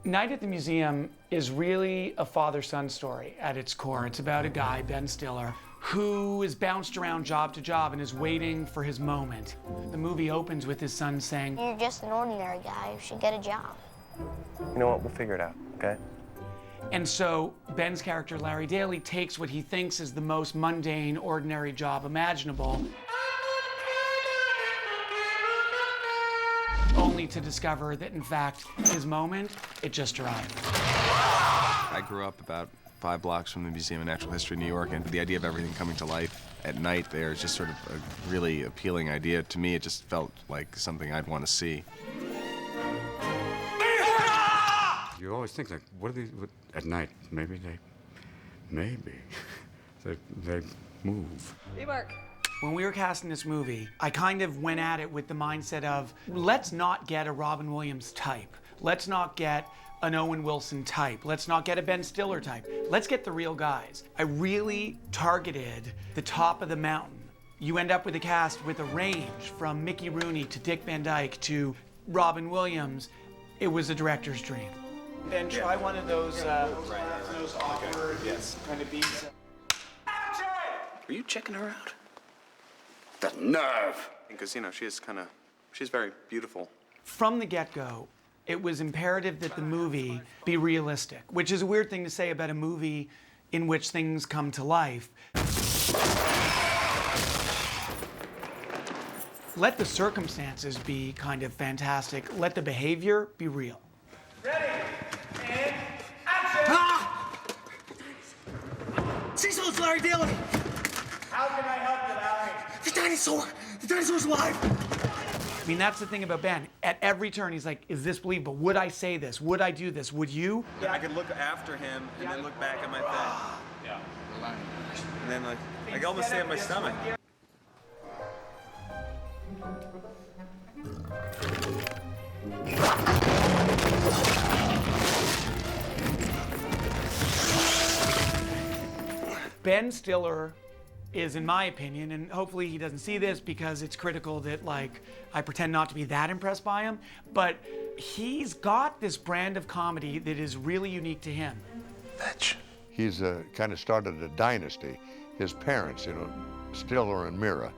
Night at the Museum is really a father-son story at its core. It's about a guy, Ben Stiller, who is bounced around job to job and is waiting for his moment. The movie opens with his son saying, "You're just an ordinary guy who should get a job." You know what? We'll figure it out, okay? And so Ben's character, Larry Daly, takes what he thinks is the most mundane, ordinary job imaginable, only to discover that, in fact, his moment, it just arrived. I grew up about 5 blocks from the Museum of Natural History in New York, and the idea of everything coming to life at night there is just sort of a really appealing idea. To me, it just felt like something I'd want to see. You always think, like, what are these, at night, maybe they move. Hey, Mark. When we were casting this movie, I kind of went at it with the mindset of, let's not get a Robin Williams type. Let's not get an Owen Wilson type. Let's not get a Ben Stiller type. Let's get the real guys. I really targeted the top of the mountain. You end up with a cast with a range from Mickey Rooney to Dick Van Dyke to Robin Williams. It was a director's dream. Ben, try one of those awkward kind of beats. Are you checking her out? The nerve! Because, you know, she's very beautiful. From the get-go, it was imperative that the movie be realistic, which is a weird thing to say about a movie in which things come to life. Let the circumstances be kind of fantastic. Let the behavior be real. Ready, and action! Ah! Cecil's Larry Daly! How can I help you, Larry? The dinosaur's alive! I mean, that's the thing about Ben. At every turn, he's like, is this believable? Would I say this? Would I do this? Would you? Yeah, I could look after him and then look back at my thing. Yeah. And then, like, I could almost stay on my stomach. Ben Stiller is, in my opinion, and hopefully he doesn't see this because it's critical that, like, I pretend not to be that impressed by him, but he's got this brand of comedy that is really unique to him. Fetch. He's kind of started a dynasty. His parents, Stiller and Mira,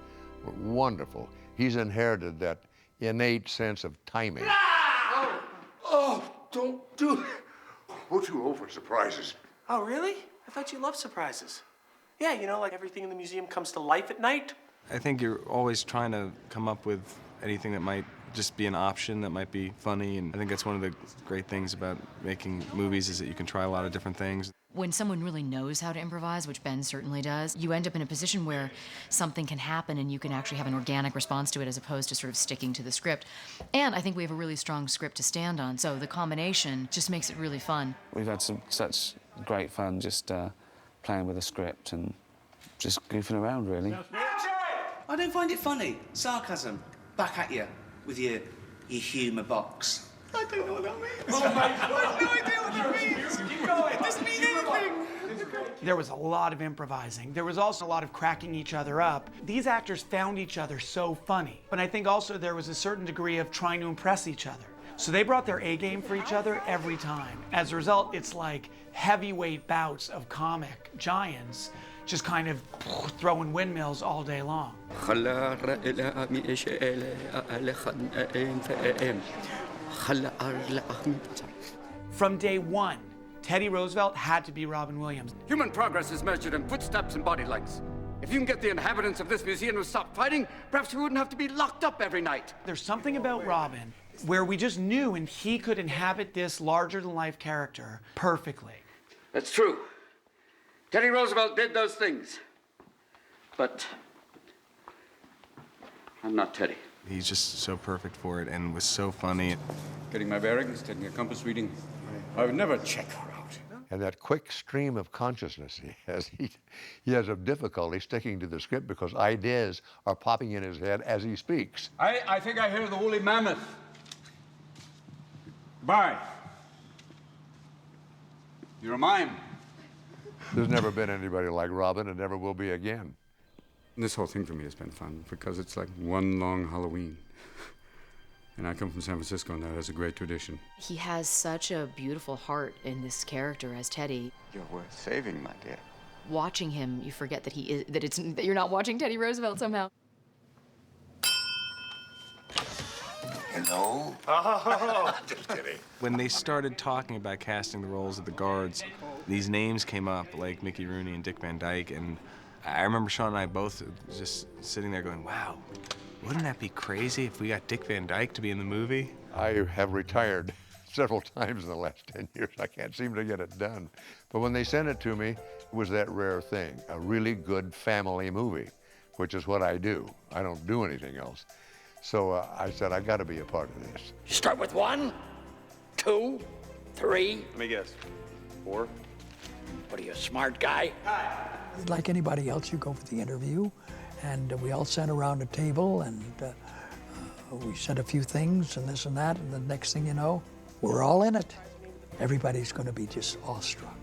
were wonderful. He's inherited that innate sense of timing. Oh, don't do it. We're too old for surprises. Oh, really? I thought you loved surprises. Yeah, you know, like everything in the museum comes to life at night. I think you're always trying to come up with anything that might just be an option that might be funny, and I think that's one of the great things about making movies is that you can try a lot of different things. When someone really knows how to improvise, which Ben certainly does, you end up in a position where something can happen and you can actually have an organic response to it as opposed to sort of sticking to the script. And I think we have a really strong script to stand on, so the combination just makes it really fun. We've had such great fun just playing with the script and just goofing around, really. I don't find it funny. Sarcasm. Back at you with your humour box. I don't know what that means. Oh my God. I have no idea what that means. Keep going. It doesn't mean anything. There was a lot of improvising. There was also a lot of cracking each other up. These actors found each other so funny. But I think also there was a certain degree of trying to impress each other. So they brought their A game for each other every time. As a result, it's like heavyweight bouts of comic giants just kind of throwing windmills all day long. From day one, Teddy Roosevelt had to be Robin Williams. Human progress is measured in footsteps and body lengths. If you can get the inhabitants of this museum to stop fighting, perhaps we wouldn't have to be locked up every night. There's something about Robin where we just knew and he could inhabit this larger-than-life character perfectly. That's true. Teddy Roosevelt did those things. But I'm not Teddy. He's just so perfect for it and was so funny. Getting my bearings, taking a compass reading. I would never check her out. And that quick stream of consciousness he has a difficulty sticking to the script because ideas are popping in his head as he speaks. I think I hear the woolly mammoth. Bye. You're a mime. There's never been anybody like Robin and never will be again. This whole thing for me has been fun because it's like one long Halloween. And I come from San Francisco, and that has a great tradition. He has such a beautiful heart in this character as Teddy. You're worth saving, my dear. Watching him, you forget that that you're not watching Teddy Roosevelt somehow. Hello? Just kidding. When they started talking about casting the roles of the guards, these names came up, like Mickey Rooney and Dick Van Dyke, and I remember Sean and I both just sitting there going, wow, wouldn't that be crazy if we got Dick Van Dyke to be in the movie? I have retired several times in the last 10 years. I can't seem to get it done. But when they sent it to me, it was that rare thing, a really good family movie, which is what I do. I don't do anything else. So I said, I got to be a part of this. You start with 1, 2, 3. Let me guess. 4? What are you, a smart guy? Like anybody else, you go for the interview, and we all sat around a table, and we said a few things and this and that, and the next thing you know, we're all in it. Everybody's going to be just awestruck.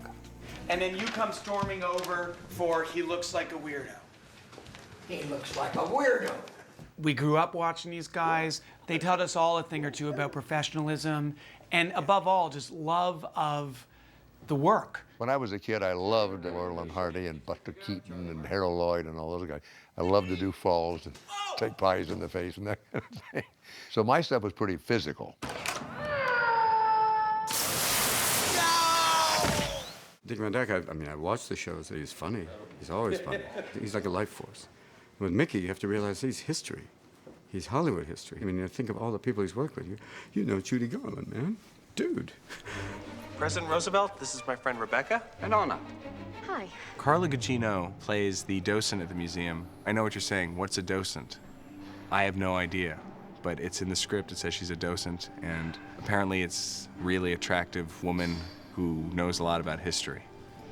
And then you come storming over for He Looks Like a Weirdo. He looks like a weirdo. We grew up watching these guys. They taught us all a thing or two about professionalism and, above all, just love of the work. When I was a kid, I loved Laurel and Hardy and Buster Keaton and Harold Lloyd and all those guys. I loved to do falls and take pies in the face and that kind of thing. So my stuff was pretty physical. Dick Van Dyke, I watched the shows. He's funny. He's always funny. He's like a life force. With Mickey, you have to realize he's history. He's Hollywood history. I mean, you think of all the people he's worked with. You know Judy Garland, man. Dude. President Roosevelt, this is my friend Rebecca. An honor. Hi. Carla Gugino plays the docent at the museum. I know what you're saying. What's a docent? I have no idea, but it's in the script. It says she's a docent, and apparently it's a really attractive woman who knows a lot about history.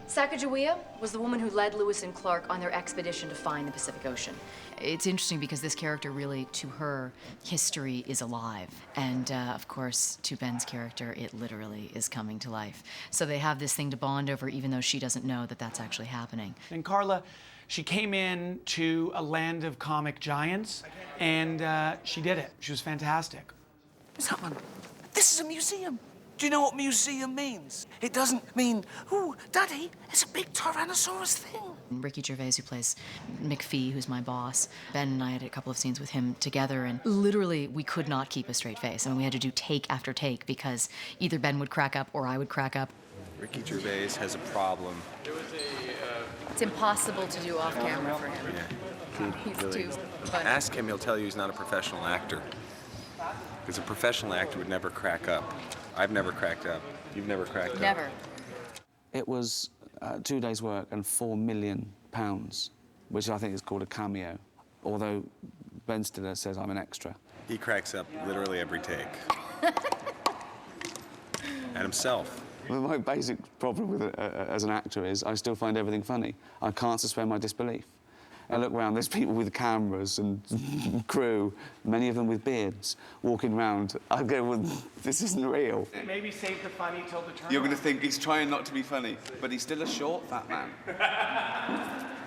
Sacagawea was the woman who led Lewis and Clark on their expedition to find the Pacific Ocean. It's interesting because this character really, to her, history is alive. And of course, to Ben's character, it literally is coming to life. So they have this thing to bond over even though she doesn't know that that's actually happening. And Carla, she came in to a land of comic giants, and she did it. She was fantastic. What's happening? This is a museum. Do you know what museum means? It doesn't mean, ooh, Daddy, it's a big Tyrannosaurus thing. Ricky Gervais, who plays McPhee, who's my boss, Ben and I had a couple of scenes with him together, and literally we could not keep a straight face. I mean, we had to do take after take because either Ben would crack up or I would crack up. Ricky Gervais has a problem. It's impossible to do off camera for him. Yeah, He's really. too funny. Ask him, he'll tell you he's not a professional actor. Because a professional actor would never crack up. I've never cracked up. You've never cracked up. Never. It was 2 days' work and £4 million, which I think is called a cameo. Although Ben Stiller says I'm an extra. He cracks up literally every take. And himself. Well, my basic problem with it as an actor is I still find everything funny. I can't suspend my disbelief. I look around, there's people with cameras and crew, many of them with beards, walking around. I go, well, this isn't real. Maybe save the funny till the turn. You're going to think he's trying not to be funny, but he's still a short, fat man.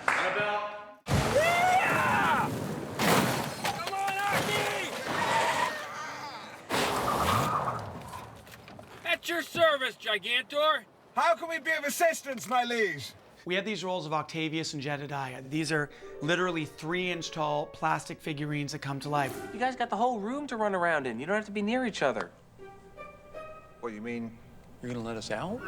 Annabelle. Yeah! Come on, Archie! At your service, Gigantor. How can we be of assistance, my liege? We had these rolls of Octavius and Jedediah. These are literally 3-inch tall plastic figurines that come to life. You guys got the whole room to run around in. You don't have to be near each other. What, you mean you're gonna let us out?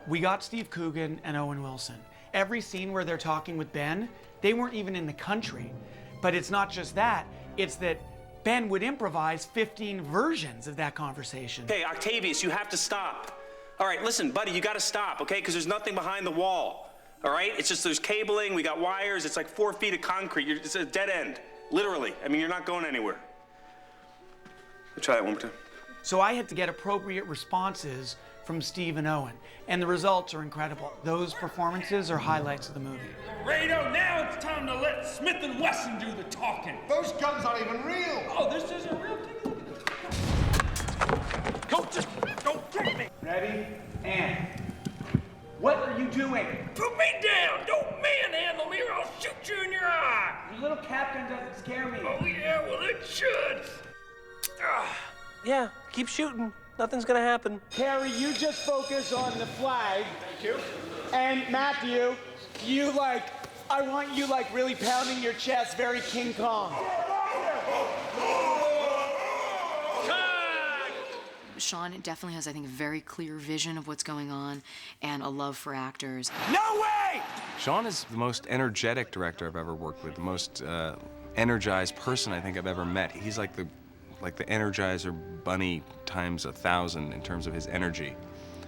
We got Steve Coogan and Owen Wilson. Every scene where they're talking with Ben, they weren't even in the country. But it's not just that, it's that Ben would improvise 15 versions of that conversation. Okay, Octavius, you have to stop. All right, listen, buddy, you gotta stop, okay? Because there's nothing behind the wall. All right? It's just there's cabling, we got wires, it's like 4 feet of concrete. It's a dead end, literally. I mean, you're not going anywhere. We'll try it one more time. So I had to get appropriate responses from Steve and Owen, and the results are incredible. Those performances are highlights of the movie. Rado, now it's time to let Smith & Wesson do the talking. Those guns aren't even real. Oh, this isn't real? Take a look at this. Don't trick me. Ready? And what are you doing? Put me down. Don't manhandle me or I'll shoot you in your eye. Your little captain doesn't scare me. Oh, yeah, well, it should. Yeah, keep shooting. Nothing's gonna happen. Harry, you just focus on the flag. Thank you. And Matthew, I want you really pounding your chest, very King Kong. Sean definitely has, I think, a very clear vision of what's going on and a love for actors. No way! Sean is the most energetic director I've ever worked with, the most energized person I think I've ever met. He's like the Energizer Bunny times 1,000 in terms of his energy.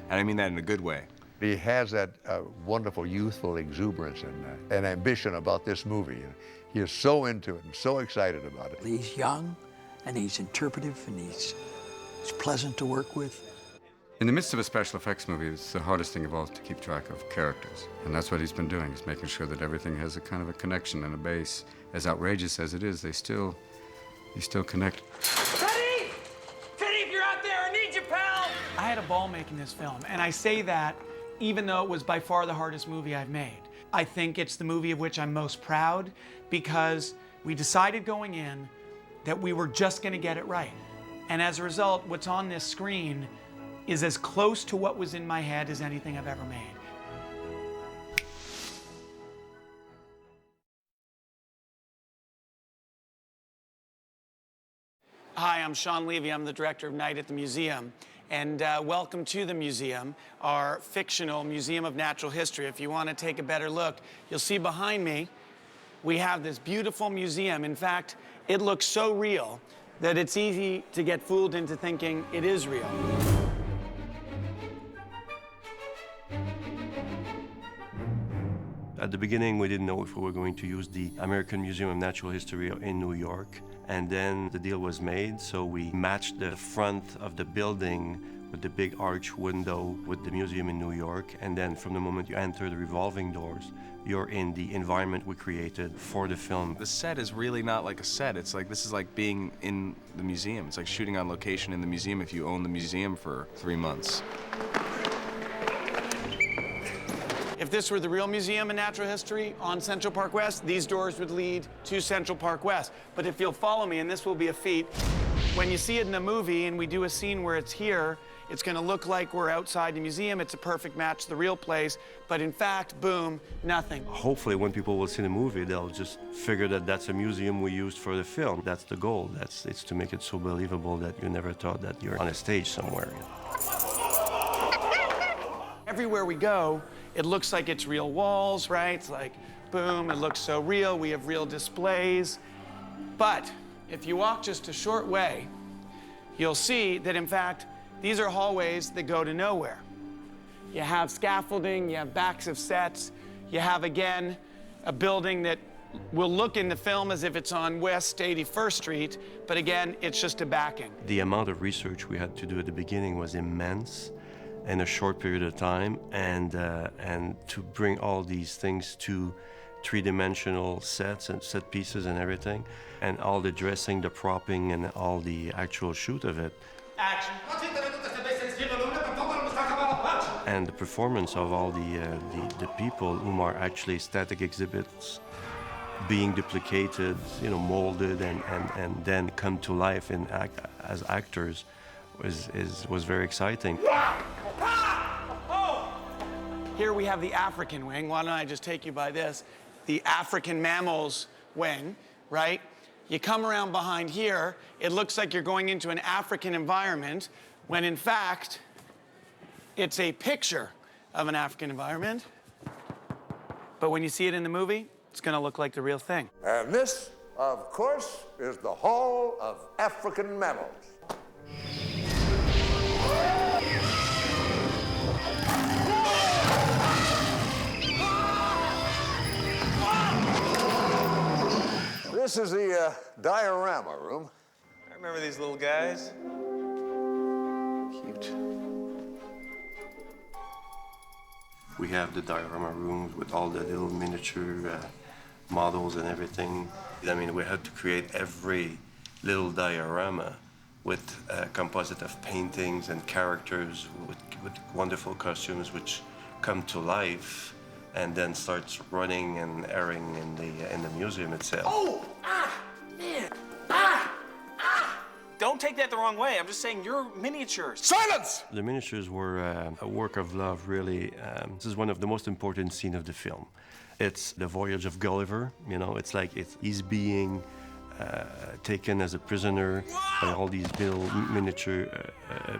And I mean that in a good way. He has that wonderful youthful exuberance and ambition about this movie. And he is so into it and so excited about it. He's young, and he's interpretive, and he's pleasant to work with. In the midst of a special effects movie, it's the hardest thing of all to keep track of characters. And that's what he's been doing, is making sure that everything has a kind of a connection and a base. As outrageous as it is, they still connect. Teddy! Teddy, if you're out there, I need you, pal! I had a ball making this film, and I say that even though it was by far the hardest movie I've made. I think it's the movie of which I'm most proud because we decided going in that we were just gonna get it right. And as a result, what's on this screen is as close to what was in my head as anything I've ever made. Hi, I'm Sean Levy. I'm the director of Night at the Museum. And welcome to the museum, our fictional Museum of Natural History. If you want to take a better look, you'll see behind me, we have this beautiful museum. In fact, it looks so real that it's easy to get fooled into thinking it is real. At the beginning, we didn't know if we were going to use the American Museum of Natural History in New York. And then the deal was made, so we matched the front of the building with the big arch window with the museum in New York. And then from the moment you enter the revolving doors, you're in the environment we created for the film. The set is really not like a set. It's like, this is like being in the museum. It's like shooting on location in the museum if you own the museum for 3 months. If this were the real Museum of Natural History on Central Park West, these doors would lead to Central Park West. But if you'll follow me, and this will be a feat, when you see it in a movie and we do a scene where it's here, it's gonna look like we're outside the museum. It's a perfect match to the real place. But in fact, boom, nothing. Hopefully when people will see the movie, they'll just figure that that's a museum we used for the film. That's the goal. It's to make it so believable that you never thought that you're on a stage somewhere. Everywhere we go, it looks like it's real walls, right? It's like, boom, it looks so real. We have real displays. But if you walk just a short way, you'll see that, in fact, these are hallways that go to nowhere. You have scaffolding, you have backs of sets, you have, again, a building that will look in the film as if it's on West 81st Street, but again, it's just a backing. The amount of research we had to do at the beginning was immense in a short period of time, and to bring all these things to three-dimensional sets and set pieces and everything, and all the dressing, the propping, and all the actual shoot of it. Action. And the performance of all the people whom are actually static exhibits being duplicated, molded, and then come to life as actors was very exciting. Here we have the African wing. Why don't I just take you by this? The African mammals wing, right? You come around behind here, it looks like you're going into an African environment, when in fact, it's a picture of an African environment. But when you see it in the movie, it's gonna look like the real thing. And this, of course, is the Hall of African Mammals. This is the diorama room. I remember these little guys. Cute. We have the diorama rooms with all the little miniature models and everything. I mean, we had to create every little diorama with a composite of paintings and characters with wonderful costumes which come to life and then starts running and airing in the museum itself. Oh! Ah! Man! don't take that the wrong way. I'm just saying you're miniatures. Silence! The miniatures were a work of love, really. This is one of the most important scenes of the film. It's the voyage of Gulliver. You know, it's like he's being taken as a prisoner by all these little miniature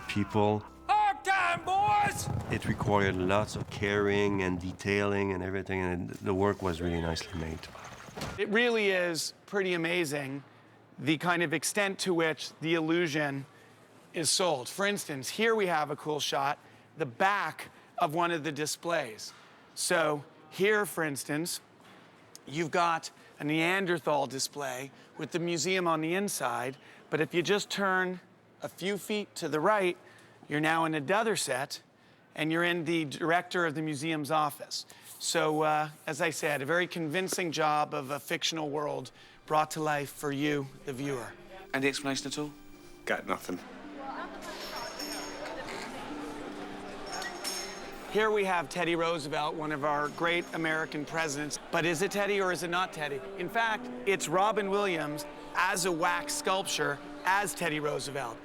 people. Hard time, boys! It required lots of caring and detailing and everything, and the work was really nicely made. It really is pretty amazing the kind of extent to which the illusion is sold. For instance, here we have a cool shot, the back of one of the displays. So here, for instance, you've got a Neanderthal display with the museum on the inside, but if you just turn a few feet to the right, you're now in another set, and you're in the director of the museum's office. So, as I said, a very convincing job of a fictional world brought to life for you, the viewer. Any explanation at all? Got nothing. Here we have Teddy Roosevelt, one of our great American presidents. But is it Teddy or is it not Teddy? In fact, it's Robin Williams as a wax sculpture as Teddy Roosevelt.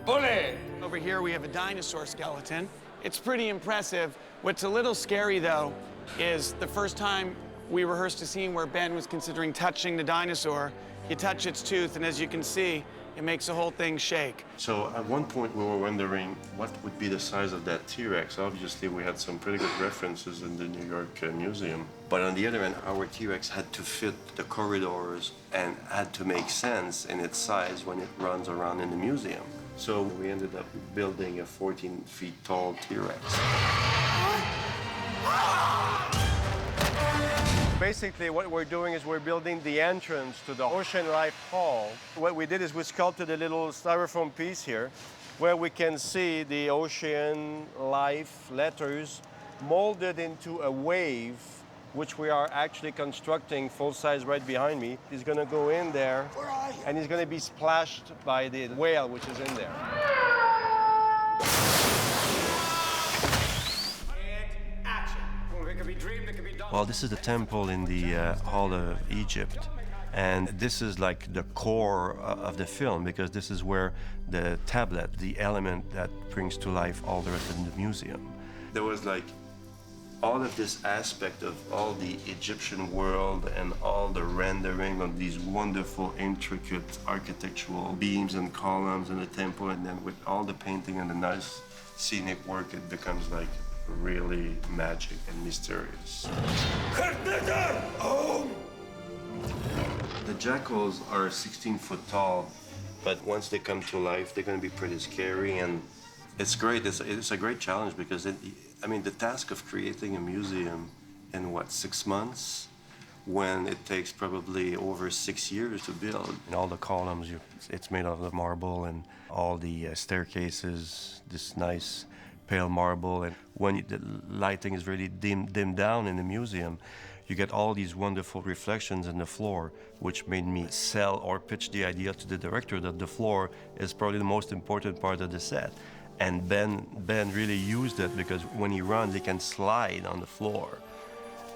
Bully! Over here we have a dinosaur skeleton. It's pretty impressive. What's a little scary, though, is the first time we rehearsed a scene where Ben was considering touching the dinosaur, you touch its tooth, and as you can see, it makes the whole thing shake. So at one point we were wondering what would be the size of that T-Rex. Obviously we had some pretty good references in the New York Museum. But on the other hand, our T-Rex had to fit the corridors and had to make sense in its size when it runs around in the museum. So we ended up building a 14 feet tall T-Rex. Basically, what we're doing is we're building the entrance to the Ocean Life Hall. What we did is we sculpted a little styrofoam piece here where we can see the Ocean Life letters molded into a wave, which we are actually constructing full size right behind me. He's going to go in there and he's going to be splashed by the whale, which is in there. Well, this is the temple in the Hall of Egypt. And this is like the core of the film, because this is where the tablet, the element that brings to life all the rest of the museum. There was like all of this aspect of all the Egyptian world and all the rendering of these wonderful, intricate architectural beams and columns in the temple, and then with all the painting and the nice scenic work, it becomes like really magic and mysterious. The jackals are 16 foot tall, but once they come to life, they're going to be pretty scary, and it's great. It's a great challenge because, I mean, the task of creating a museum in, what, 6 months, when it takes probably over 6 years to build. And all the columns, it's made out of marble, and all the staircases, this nice pale marble, and when the lighting is really dimmed down in the museum, you get all these wonderful reflections in the floor, which made me sell or pitch the idea to the director that the floor is probably the most important part of the set. And Ben really used it, because when he runs, he can slide on the floor.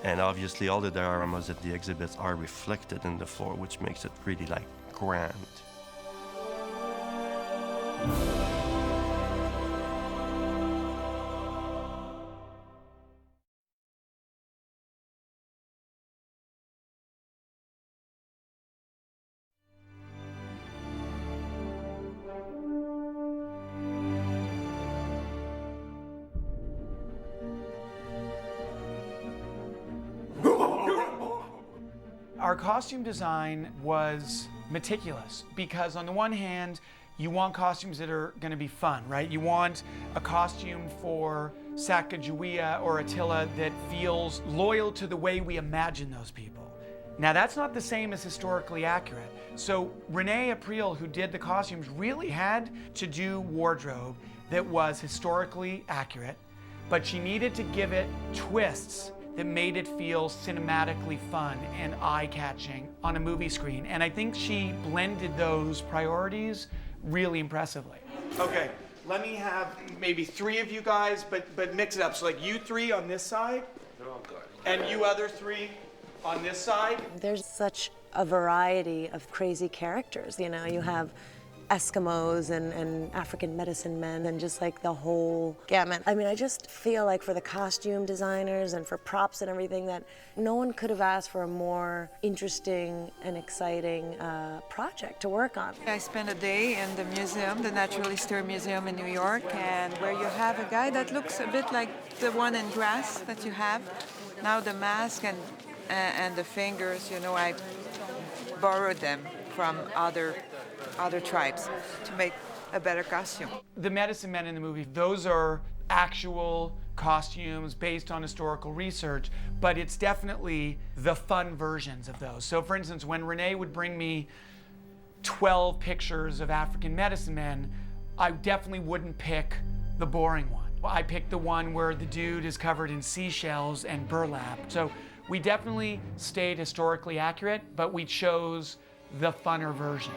And obviously all the dioramas at the exhibits are reflected in the floor, which makes it really like grand. Our costume design was meticulous because on the one hand, you want costumes that are going to be fun, right? You want a costume for Sacagawea or Attila that feels loyal to the way we imagine those people. Now, that's not the same as historically accurate. So Renee April, who did the costumes, really had to do wardrobe that was historically accurate, but she needed to give it twists that made it feel cinematically fun and eye-catching on a movie screen. And I think she blended those priorities really impressively. Okay, let me have maybe 3 of you guys, but mix it up. So like you 3 on this side, and you other 3 on this side. There's such a variety of crazy characters. You know, you have Eskimos and African medicine men and just like the whole gamut. I mean, I just feel like for the costume designers and for props and everything that no one could have asked for a more interesting and exciting project to work on. I spent a day in the museum, the Natural History Museum in New York, and where you have a guy that looks a bit like the one in Grass that you have. Now the mask and the fingers, you know, I borrowed them from other tribes to make a better costume. The medicine men in the movie, those are actual costumes based on historical research, but it's definitely the fun versions of those. So for instance, when Renee would bring me 12 pictures of African medicine men, I definitely wouldn't pick the boring one. I picked the one where the dude is covered in seashells and burlap. So we definitely stayed historically accurate, but we chose the funner version.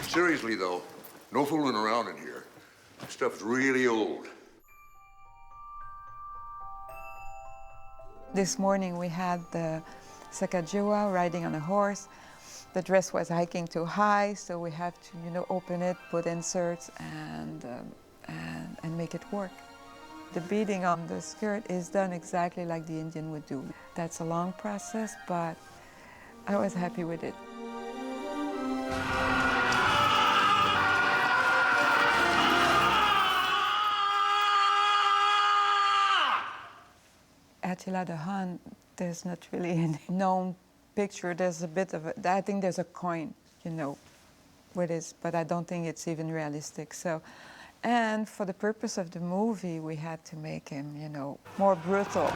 Seriously, though, no fooling around in here. This stuff's really old. This morning we had the Sacagawea riding on a horse. The dress was hiking too high, so we have to, you know, open it, put inserts, and make it work. The beading on the skirt is done exactly like the Indian would do. That's a long process, but I was happy with it. Attila the Hun, there's not really any known picture. There's a bit of I think there's a coin, you know, with it, but I don't think it's even realistic. So, and for the purpose of the movie, we had to make him, you know, more brutal.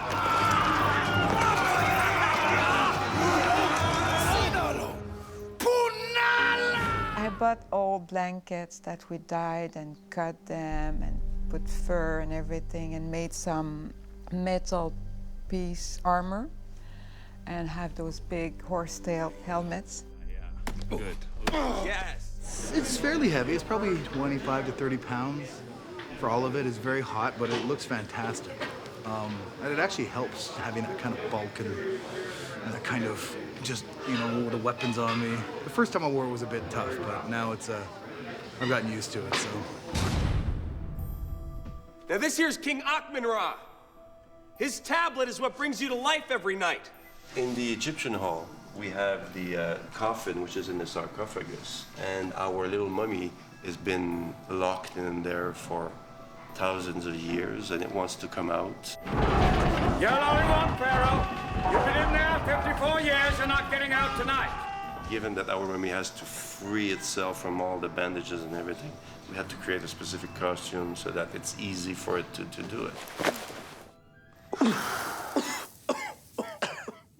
I bought old blankets that we dyed and cut them and put fur and everything and made some metal piece armor and have those big horsetail helmets. Good. Yes! It's fairly heavy. It's probably 25 to 30 pounds for all of it. It's very hot, but it looks fantastic. And it actually helps having that kind of bulk and that kind of just, you know, the weapons on me. The first time I wore it was a bit tough, but now it's, I've gotten used to it, so. Now this here's King Akhmenrah. His tablet is what brings you to life every night. In the Egyptian hall, we have the coffin, which is in the sarcophagus, and our little mummy has been locked in there for thousands of years, and it wants to come out. You're the only one, Pharaoh. You've been in there 54 years. You're not getting out tonight. Given that our mummy has to free itself from all the bandages and everything, we had to create a specific costume so that it's easy for it to do it.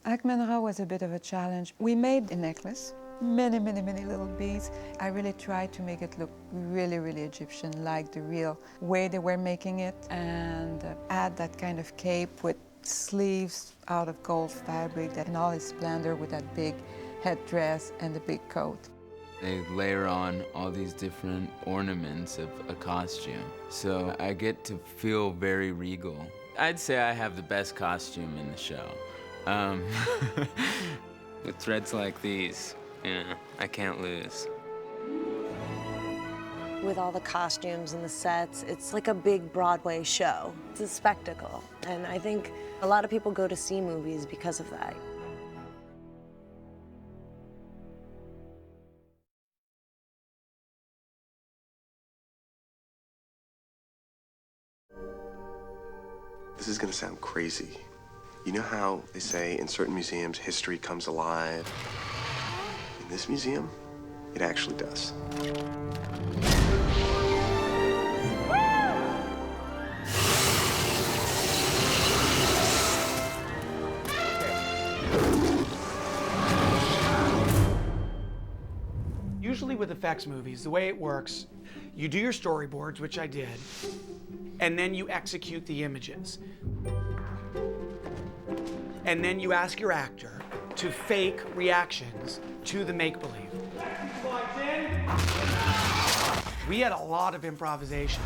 Akhmenrah was a bit of a challenge. We made a necklace, many little beads. I really tried to make it look really Egyptian, like the real way they were making it, and add that kind of cape with sleeves out of gold fabric that in all its splendor with that big headdress and the big coat. They layer on all these different ornaments of a costume, so I get to feel very regal. I'd say I have the best costume in the show. With threads like these, yeah, I can't lose. With all the costumes and the sets, it's like a big Broadway show. It's a spectacle, and I think a lot of people go to see movies because of that. This is gonna sound crazy. You know how they say in certain museums history comes alive? In this museum, it actually does. Usually with effects movies, the way it works, you do your storyboards, which I did, and then you execute the images. And then you ask your actor to fake reactions to the make-believe. We had a lot of improvisation.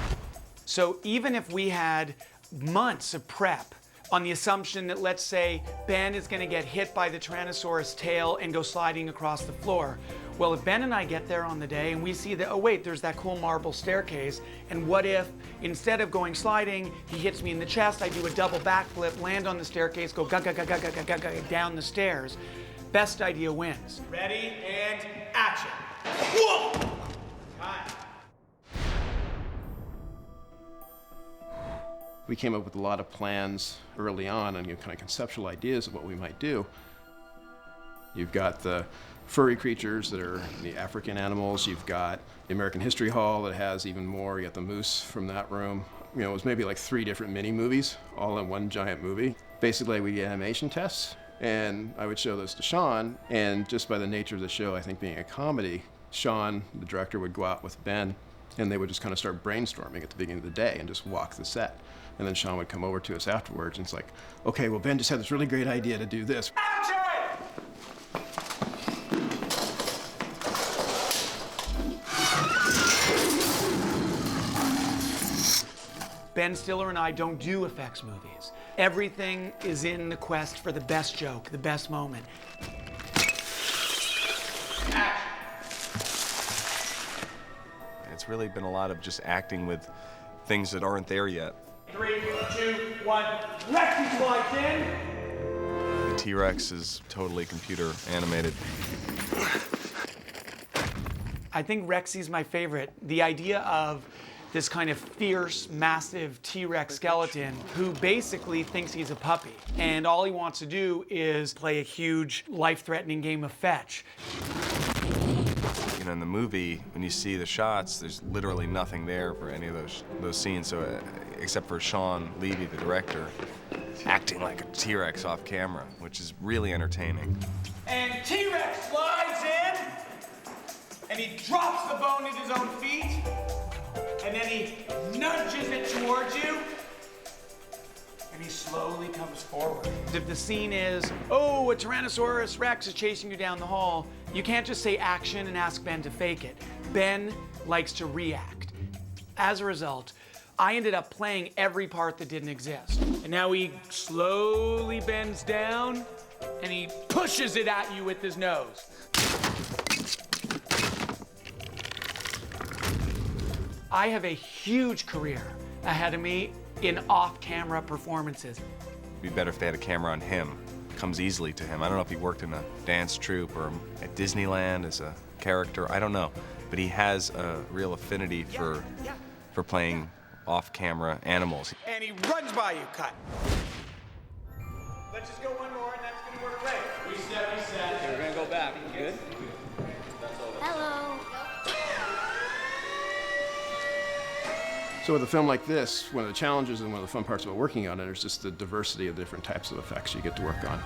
So even if we had months of prep on the assumption that, let's say, Ben is gonna get hit by the Tyrannosaurus tail and go sliding across the floor. Well, if Ben and I get there on the day and we see that, oh wait, there's that cool marble staircase, and what if, instead of going sliding, he hits me in the chest, I do a double backflip, land on the staircase, go down the stairs. Best idea wins. Ready, and action. Whoa! Time. We came up with a lot of plans early on and kind of conceptual ideas of what we might do. You've got the furry creatures that are the African animals. You've got the American History Hall that has even more. You got the moose from that room. You know, it was maybe like 3 different mini movies, all in one giant movie. Basically, we did animation tests, and I would show those to Sean, and just by the nature of the show, I think being a comedy, Sean, the director, would go out with Ben, and they would just kind of start brainstorming at the beginning of the day and just walk the set. And then Sean would come over to us afterwards, and it's like, okay, well, Ben just had this really great idea to do this. Ben Stiller and I don't do effects movies. Everything is in the quest for the best joke, the best moment. It's really been a lot of just acting with things that aren't there yet. 3, 2, 1, Rexy slides in. The T-Rex is totally computer animated. I think Rexy's my favorite. The idea of this kind of fierce, massive T-Rex skeleton who basically thinks he's a puppy. And all he wants to do is play a huge, life-threatening game of fetch. You know, in the movie, when you see the shots, there's literally nothing there for any of those scenes, so except for Sean Levy, the director, acting like a T-Rex off camera, which is really entertaining. And T-Rex slides in, and he drops the bone at his own feet, and then he nudges it towards you, and he slowly comes forward. If the scene is, oh, a Tyrannosaurus Rex is chasing you down the hall, you can't just say action and ask Ben to fake it. Ben likes to react. As a result, I ended up playing every part that didn't exist. And now he slowly bends down, and he pushes it at you with his nose. I have a huge career ahead of me in off-camera performances. It'd be better if they had a camera on him. Comes easily to him. I don't know if he worked in a dance troupe or at Disneyland as a character. I don't know, but he has a real affinity for playing off-camera animals. And he runs by you. Cut. Let's just go one more, and that's gonna work great. Reset, reset. We're gonna go back. Good? Hello. So with a film like this, one of the challenges and one of the fun parts about working on it is just the diversity of different types of effects you get to work on.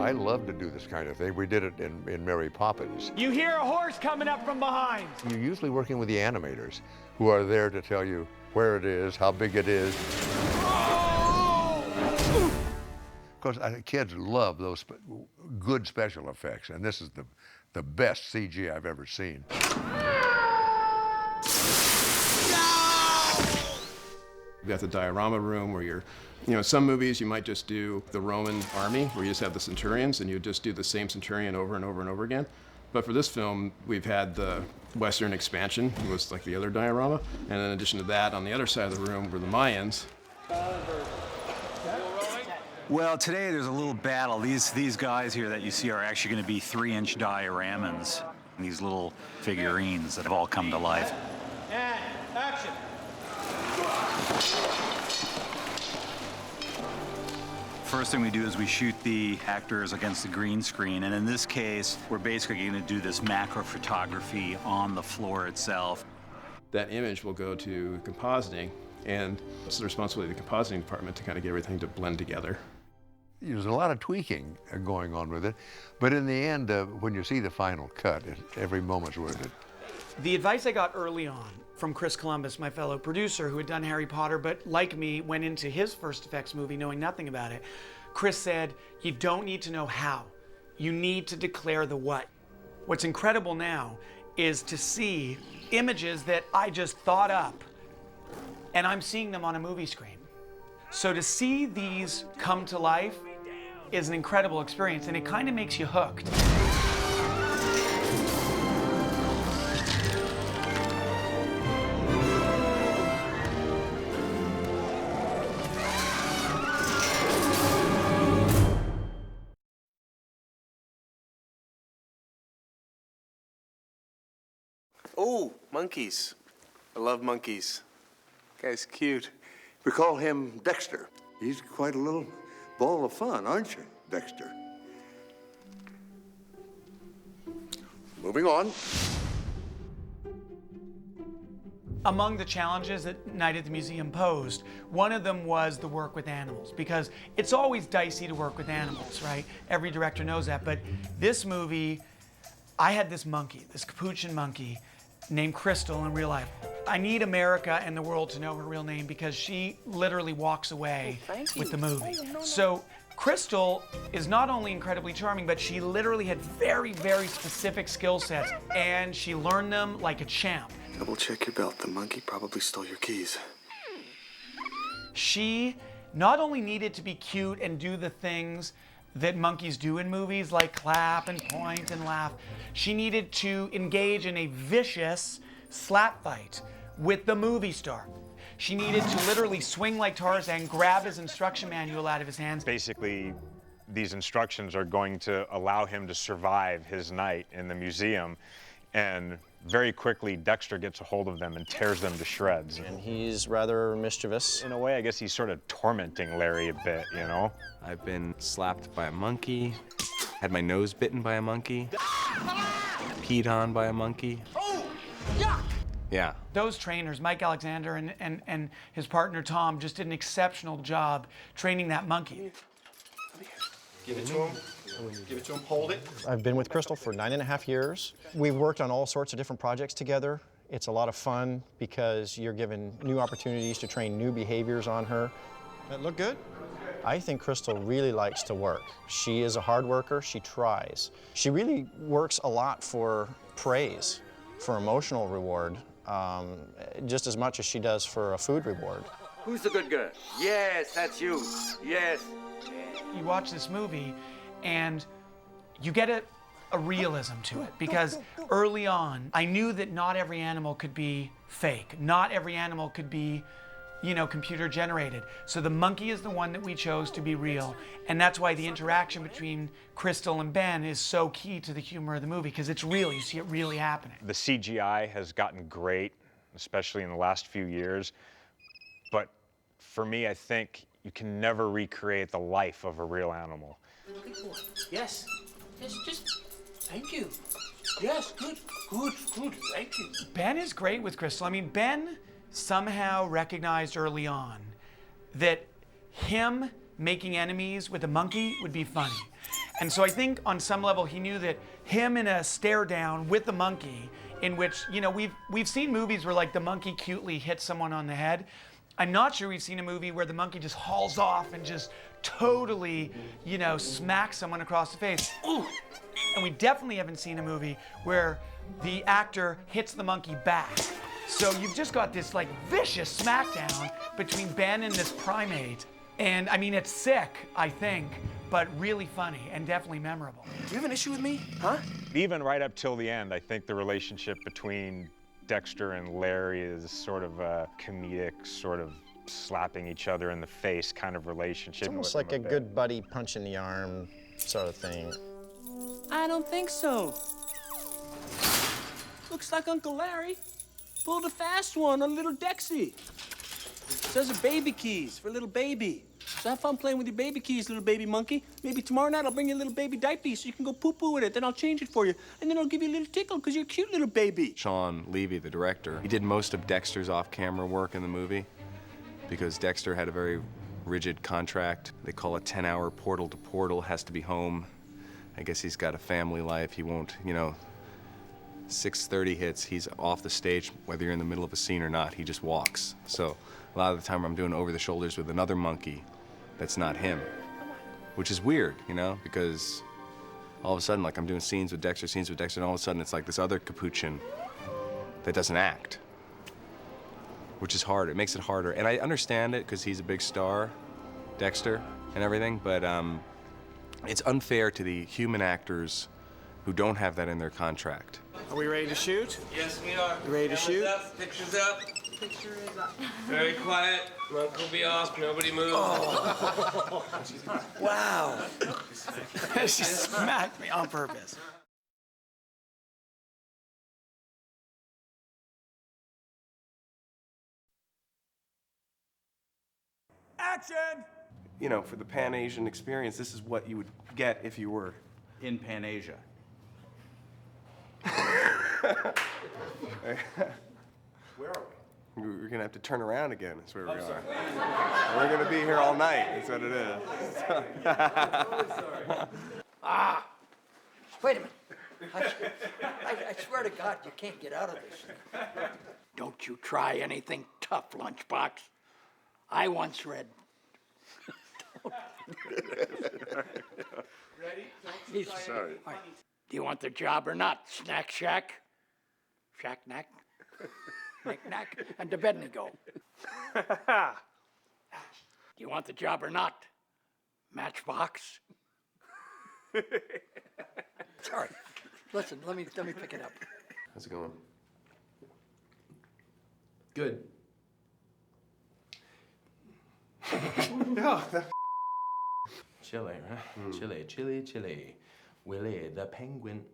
I love to do this kind of thing. We did it in Mary Poppins. You hear a horse coming up from behind. You're usually working with the animators who are there to tell you where it is, how big it is. Because kids love those good special effects, and this is the best CG I've ever seen. We've got the diorama room where you're, you know, some movies you might just do the Roman army where you just have the centurions and you just do the same centurion over and over and over again. But for this film, we've had the Western expansion, it was like the other diorama. And in addition to that, on the other side of the room were the Mayans. Well, today there's a little battle. These guys here that you see are actually going to be 3-inch dioramans. These little figurines that have all come to life. And action. First thing we do is we shoot the actors against the green screen, and in this case, we're basically going to do this macro photography on the floor itself. That image will go to compositing, and it's the responsibility of the compositing department to kind of get everything to blend together. There's a lot of tweaking going on with it, but in the end, when you see the final cut, every moment's worth it. The advice I got early on from Chris Columbus, my fellow producer who had done Harry Potter, but like me, went into his first effects movie knowing nothing about it, Chris said, you don't need to know how. You need to declare the what. What's incredible now is to see images that I just thought up, and I'm seeing them on a movie screen. So to see these come to life is an incredible experience, and it kind of makes you hooked. Oh, monkeys. I love monkeys. Guy's cute. We call him Dexter. He's quite a little ball of fun, aren't you, Dexter? Moving on. Among the challenges that Night at the Museum posed, one of them was the work with animals, because it's always dicey to work with animals, right? Every director knows that, but this movie, I had this monkey, this capuchin monkey, named Crystal in real life. I need America and the world to know her real name because she literally walks away with the movie. So Crystal is not only incredibly charming, but she literally had very, very specific skill sets, and she learned them like a champ. Double check your belt. The monkey probably stole your keys. She not only needed to be cute and do the things that monkeys do in movies, like clap and point and laugh, she needed to engage in a vicious slap fight with the movie star. She needed to literally swing like Tarzan, grab his instruction manual out of his hands. Basically, these instructions are going to allow him to survive his night in the museum, and very quickly Dexter gets a hold of them and tears them to shreds. And he's rather mischievous. In a way, I guess he's sort of tormenting Larry a bit, you know? I've been slapped by a monkey, had my nose bitten by a monkey, peed on by a monkey. Oh, yuck! Yeah. Those trainers, Mike Alexander and his partner Tom, just did an exceptional job training that monkey. Give it to him. Give it to him. Hold it. I've been with Crystal for 9.5 years. We've worked on all sorts of different projects together. It's a lot of fun because you're given new opportunities to train new behaviors on her. That look good? I think Crystal really likes to work. She is a hard worker. She tries. She really works a lot for praise, for emotional reward, just as much as she does for a food reward. Who's the good girl? Yes, that's you. Yes. You watch this movie and you get a realism to it, because early on I knew that not every animal could be fake. Not every animal could be, you know, computer generated. So the monkey is the one that we chose to be real, and that's why the interaction between Crystal and Ben is so key to the humor of the movie, because it's real. You see it really happening. The CGI has gotten great, especially in the last few years, but for me, I think you can never recreate the life of a real animal. Good boy. Yes. Just, thank you. Yes, good, thank you. Ben is great with Crystal. I mean, Ben somehow recognized early on that him making enemies with a monkey would be funny. And so I think on some level he knew that him in a stare down with the monkey, in which, you know, we've seen movies where like the monkey cutely hits someone on the head. I'm not sure we've seen a movie where the monkey just hauls off and just totally, you know, smacks someone across the face. Ooh. And we definitely haven't seen a movie where the actor hits the monkey back. So you've just got this like vicious smackdown between Ben and this primate. And I mean, it's sick, I think, but really funny and definitely memorable. Do you have an issue with me, huh? Even right up till the end, I think the relationship between Dexter and Larry is sort of a comedic, sort of slapping each other in the face kind of relationship. It's almost like a good buddy punch in the arm sort of thing. I don't think so. Looks like Uncle Larry pulled a fast one on little Dexy. Those are baby keys for little baby. So have fun playing with your baby keys, little baby monkey. Maybe tomorrow night I'll bring you a little baby diaper so you can go poo-poo with it. Then I'll change it for you. And then I'll give you a little tickle because you're a cute little baby. Sean Levy, the director, he did most of Dexter's off-camera work in the movie because Dexter had a very rigid contract. They call it 10-hour portal to portal, has to be home. I guess he's got a family life. He won't, you know, 6:30 hits, he's off the stage, whether you're in the middle of a scene or not, he just walks. So a lot of the time I'm doing over the shoulders with another monkey that's not him. which is weird, you know, because all of a sudden, like, I'm doing scenes with Dexter, and all of a sudden it's like this other Capuchin that doesn't act, which is hard. It makes it harder. And I understand it because he's a big star, Dexter, and everything, but it's unfair to the human actors who don't have that in their contract. Are we ready to shoot? Yes, we are. You ready to shoot? Up, pictures up. Picture is up. Very quiet. Monk will be off. Nobody move. Oh. Wow. She smacked me on purpose. Action! You know, for the Pan-Asian experience, this is what you would get if you were in Pan-Asia. Where are we? We're gonna have to turn around again. That's where we are. We're gonna be here all night. That's what it is. Ah! Wait a minute. I swear to God, you can't get out of this. Don't you try anything tough, Lunchbox. I once read. Ready? Sorry. All right. Do you want the job or not, Snack Shack? Shack Knack? Knick Knack? And Abednego. Do you want the job or not, Matchbox? Sorry. Listen, let me pick it up. How's it going? Good. Chile, right? Chile, Chile, Chile. Willie the penguin.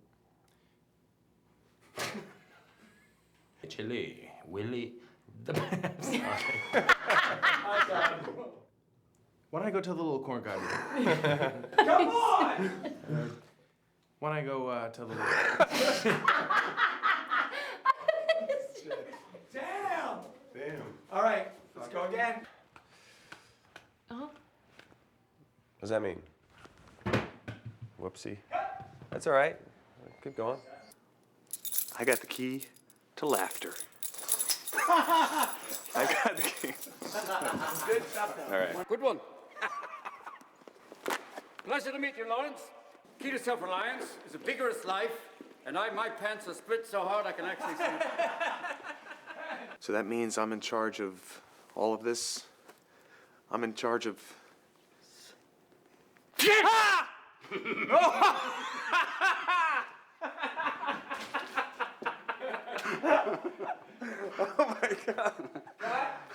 Chile, Willie the penguin. Why don't I go tell the little corn guy? Come on! Why don't I go tell the little... Damn! Damn. All right, let's go again. What does that mean? Whoopsie. That's all right. Keep going. I got the key to laughter. I got the key. Good stuff, though. All right. Good one. Pleasure to meet you, Lawrence. Key to self-reliance is a vigorous life, and my pants are split so hard I can actually see. So that means I'm in charge of all of this? I'm in charge of... Oh my God.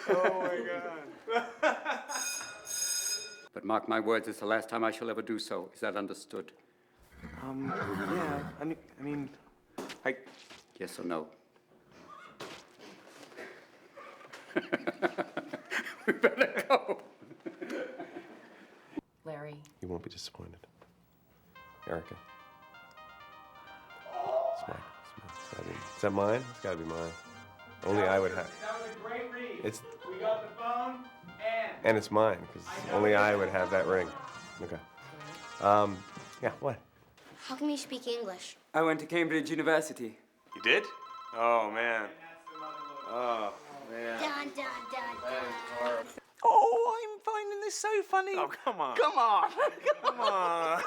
Oh my God. But mark my words, it's the last time I shall ever do so. Is that understood? Yeah, I mean, Yes or no? We better go. Larry. You won't be disappointed. Erica. It's mine. Is that mine? It's gotta be mine. Only I would have. That was a great read. We got the phone And it's mine, because only I would have that ring. Okay. Yeah, what? How come you speak English? I went to Cambridge University. You did? Oh, man. Oh, man. Dun, dun, dun, dun. Oh, I'm finding this so funny. Oh, come on. Come on. Come on.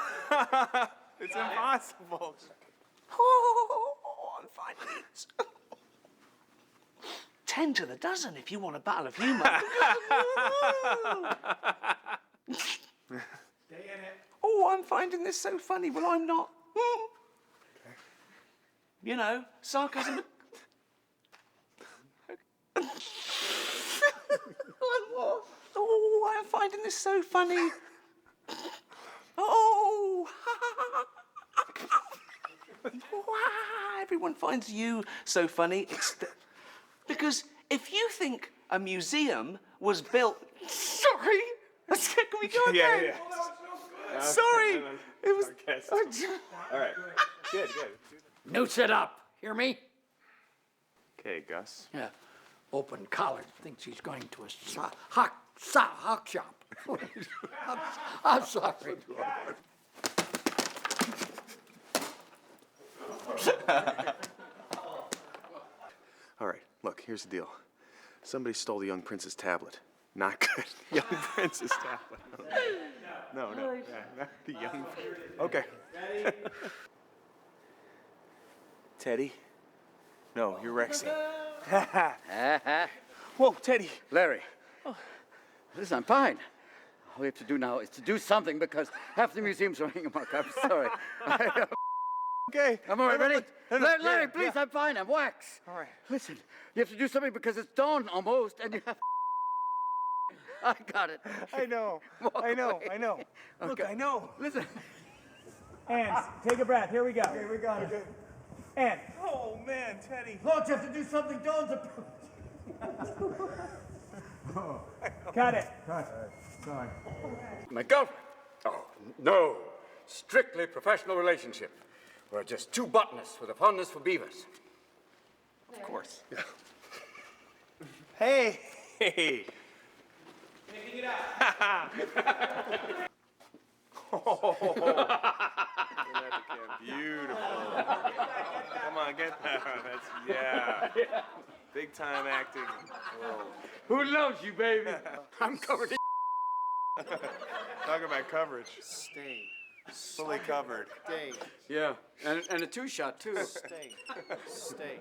It's impossible. Oh, I'm finding it. 10 to the dozen if you want a battle of humor. Oh, I'm finding this so funny. Well, I'm not. You know, sarcasm. Oh, I'm finding this so funny. Oh. Everyone finds you so funny. Because if you think a museum was built... Sorry! Can we go again? Yeah. Sorry! It was... All right. Good. Noose it up. Hear me? Okay, Gus. Yeah. Open collar. Thinks he's going to a hawk shop. I'm sorry. All right, look, here's the deal. Somebody stole the young prince's tablet. Not good. Young prince's tablet. No, not the young. Okay. Teddy? No, you're Rexy. Whoa, Teddy. Larry. Listen, I'm fine. All we have to do now is to do something because half the museum's running amok. I'm sorry. Okay. I'm all right. Ready? No, Larry, yeah, please, yeah. I'm fine. I'm wax. All right. Listen, you have to do something because it's dawn almost, and you have. I got it. I know. Walk I know. away. I know. Look, Okay. I know. Listen. Hands, take a breath. Here we go. Okay, we got it. And Oh man, Teddy. look, you have to do something. Dawn's Cut it. Sorry. My girlfriend? Oh, no. Strictly professional relationship. We're just two botanists with a fondness for beavers. Of course. Hey. Hey. Picking it up. Beautiful. Come on, get that. That's yeah. Big time acting. Whoa. Who loves you, baby? I'm covered in. Talk about coverage. Stay. Fully covered. Stay. Yeah, and a two-shot, too. Stay. Stay.